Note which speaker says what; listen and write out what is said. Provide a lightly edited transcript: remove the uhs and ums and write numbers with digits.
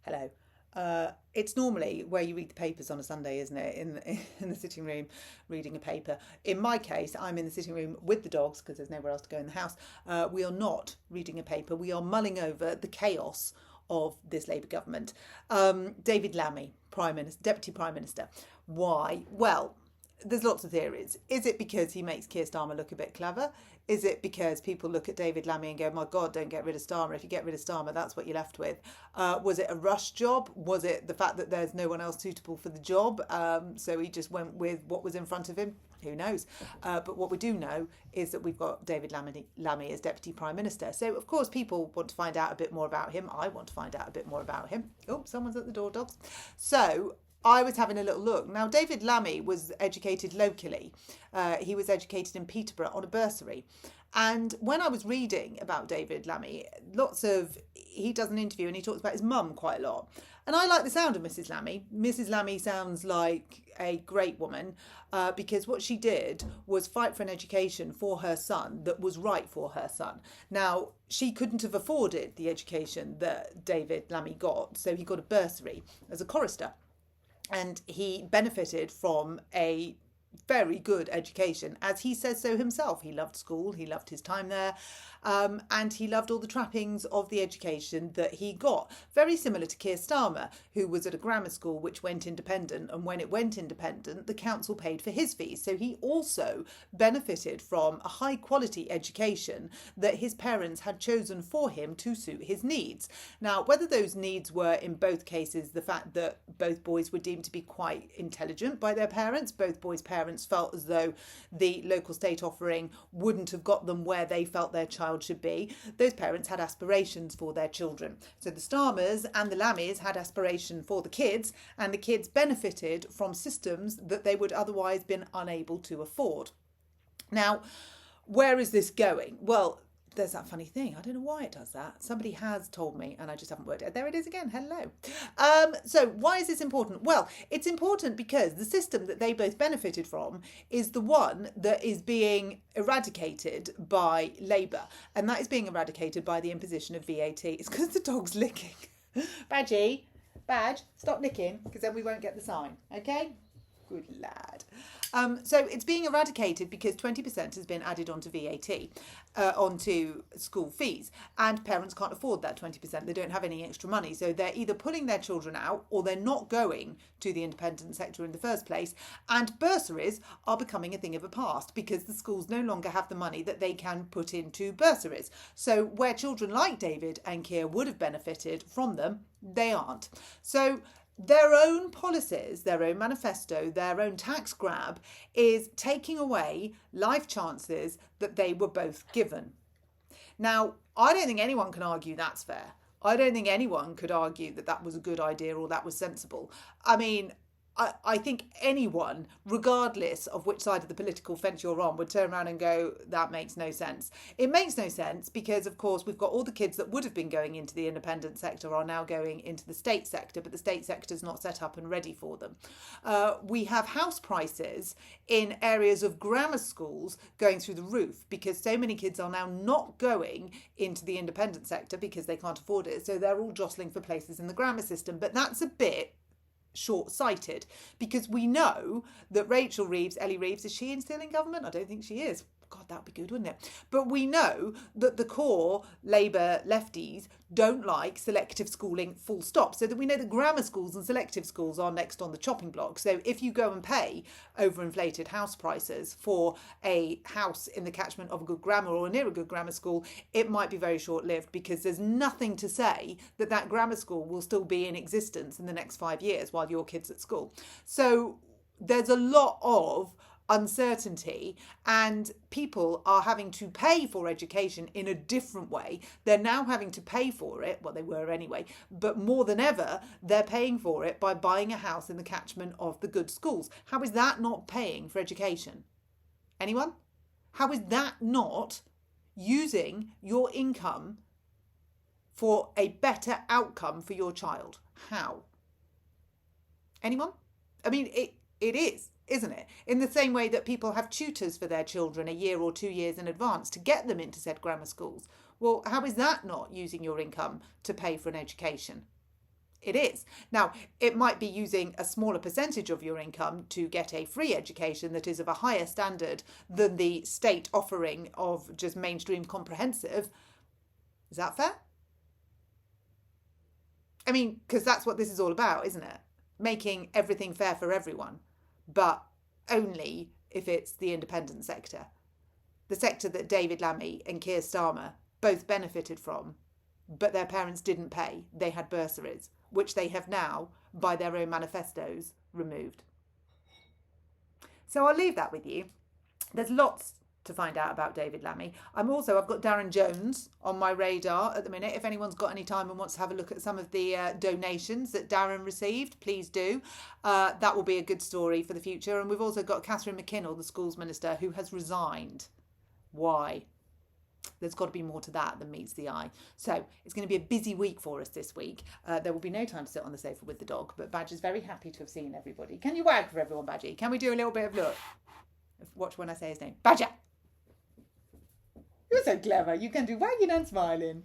Speaker 1: Hello. It's normally where you read the papers on a Sunday, isn't it? In the sitting room, reading a paper. In my case, I'm in the sitting room with the dogs because there's nowhere else to go in the house. We are not reading a paper. We are mulling over the chaos of this Labour government. David Lammy, Prime Minister, Deputy Prime Minister. Why? Well, there's lots of theories. Is it because he makes Keir Starmer look a bit clever? Is it because people look at David Lammy and go, my God, don't get rid of Starmer. If you get rid of Starmer, that's what you're left with. Was it a rush job? Was it the fact that there's no one else suitable for the job? So he just went with what was in front of him? Who knows? But what we do know is that we've got David Lammy as Deputy Prime Minister. So, of course, people want to find out a bit more about him. I want to find out a bit more about him. Oh, someone's at the door, dogs. So I was having a little look. Now, David Lammy was educated locally. He was educated in Peterborough on a bursary. And when I was reading about David Lammy, he does an interview and he talks about his mum quite a lot. And I like the sound of Mrs. Lammy. Mrs. Lammy sounds like a great woman because what she did was fight for an education for her son that was right for her son. Now, she couldn't have afforded the education that David Lammy got, so he got a bursary as a chorister. And he benefited from a very good education, as he says so himself. He loved school, he loved his time there, and he loved all the trappings of the education that he got. Very similar to Keir Starmer, who was at a grammar school which went independent, and when it went independent, the council paid for his fees. So he also benefited from a high quality education that his parents had chosen for him to suit his needs. Now, whether those needs were in both cases the fact that both boys were deemed to be quite intelligent by their parents, both boys' parents felt as though the local state offering wouldn't have got them where they felt their child should be. Those parents had aspirations for their children. So the Starmers and the Lammys had aspiration for the kids, and the kids benefited from systems that they would otherwise been unable to afford. Now, where is this going? Well, there's that funny thing. I don't know why it does that. Somebody has told me and I just haven't worked it out. There it is again. Hello. So why is this important? Well, it's important because the system that they both benefited from is the one that is being eradicated by Labour. And that is being eradicated by the imposition of VAT. It's because the dog's licking. Badge, stop licking because then we won't get the sign. Okay? Good lad. So it's being eradicated because 20% has been added onto VAT, onto school fees, and parents can't afford that 20%. They don't have any extra money. So they're either pulling their children out or they're not going to the independent sector in the first place. And bursaries are becoming a thing of the past because the schools no longer have the money that they can put into bursaries. So where children like David and Keir would have benefited from them, they aren't. So their own policies, their own manifesto, their own tax grab is taking away life chances that they were both given. Now, I don't think anyone can argue that's fair. I don't think anyone could argue that that was a good idea or that was sensible. I mean, I think anyone, regardless of which side of the political fence you're on, would turn around and go, that makes no sense. It makes no sense because, of course, we've got all the kids that would have been going into the independent sector are now going into the state sector, but the state sector is not set up and ready for them. We have house prices in areas of grammar schools going through the roof because so many kids are now not going into the independent sector because they can't afford it. So they're all jostling for places in the grammar system. But that's a bit short-sighted because we know that Ellie Reeves, is she still in government? I don't think she is. God, that would be good, wouldn't it? But we know that the core Labour lefties don't like selective schooling full stop. So that we know that grammar schools and selective schools are next on the chopping block. So if you go and pay overinflated house prices for a house in the catchment of a good grammar or near a good grammar school, it might be very short-lived because there's nothing to say that that grammar school will still be in existence in the next 5 years while your kid's at school. So there's a lot of uncertainty and people are having to pay for education in a different way. They're now having to pay for it, well, they were anyway, but more than ever, they're paying for it by buying a house in the catchment of the good schools. How is that not paying for education? Anyone? How is that not using your income for a better outcome for your child? How? Anyone? I mean, it is, isn't it? In the same way that people have tutors for their children a year or 2 years in advance to get them into said grammar schools. Well, how is that not using your income to pay for an education? it is. Now, it might be using a smaller percentage of your income to get a free education that is of a higher standard than the state offering of just mainstream comprehensive. Is that fair? I mean, because that's what this is all about, isn't it? Making everything fair for everyone, but only if it's the independent sector. The sector that David Lammy and Keir Starmer both benefited from, but their parents didn't pay. They had bursaries, which they have now, by their own manifestos, removed. So I'll leave that with you. There's lots to find out about David Lammy. I've got Darren Jones on my radar at the minute. If anyone's got any time and wants to have a look at some of the donations that Darren received, please do. That will be a good story for the future. And we've also got Catherine McKinnell, the schools minister, who has resigned. Why? There's got to be more to that than meets the eye. So it's going to be a busy week for us this week. There will be no time to sit on the sofa with the dog, but Badger's very happy to have seen everybody. Can you wag for everyone, Badgie? Can we do a little bit of look? Watch when I say his name. Badger! You're so clever. You can do wagging and smiling.